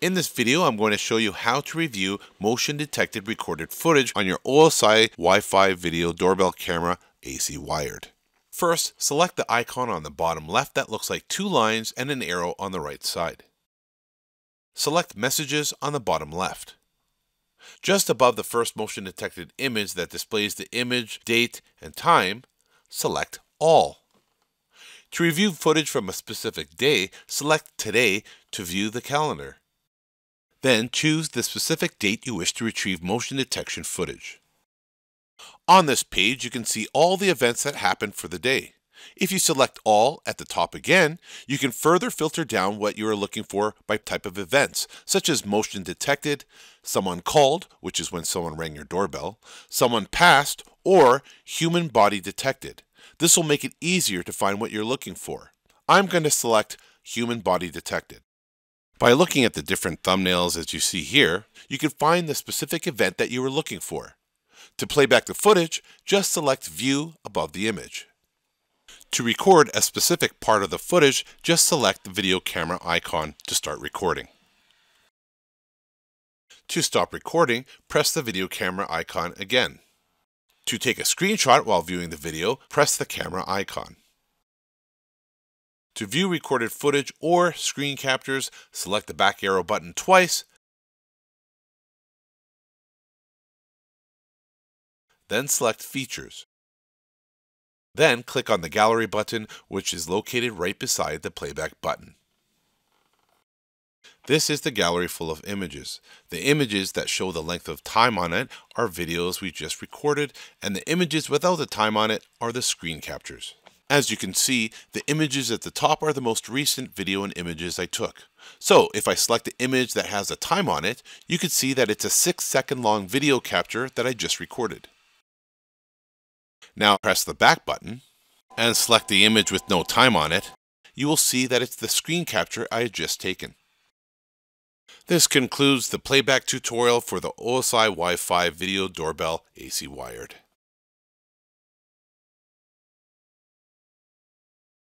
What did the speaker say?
In this video, I'm going to show you how to review motion-detected recorded footage on your OSI Wi-Fi Video Doorbell Camera AC wired. First, select the icon on the bottom left that looks like two lines and an arrow on the right side. Select Messages on the bottom left. Just above the first motion-detected image that displays the image, date, and time, select All. To review footage from a specific day, select Today to view the calendar. Then choose the specific date you wish to retrieve motion detection footage. On this page, you can see all the events that happened for the day. If you select All at the top again, you can further filter down what you are looking for by type of events, such as motion detected, someone called, which is when someone rang your doorbell, someone passed, or human body detected. This will make it easier to find what you're looking for. I'm going to select human body detected. By looking at the different thumbnails as you see here, you can find the specific event that you were looking for. To play back the footage, just select View above the image. To record a specific part of the footage, just select the video camera icon to start recording. To stop recording, press the video camera icon again. To take a screenshot while viewing the video, press the camera icon. To view recorded footage or screen captures, select the back arrow button twice, then select Features. Then click on the Gallery button, which is located right beside the Playback button. This is the gallery full of images. The images that show the length of time on it are videos we just recorded, and the images without the time on it are the screen captures. As you can see, the images at the top are the most recent video and images I took. So if I select the image that has a time on it, you can see that it's a 6-second long video capture that I just recorded. Now press the back button and select the image with no time on it. You will see that it's the screen capture I had just taken. This concludes the playback tutorial for the OSI Wi-Fi Video Doorbell AC wired.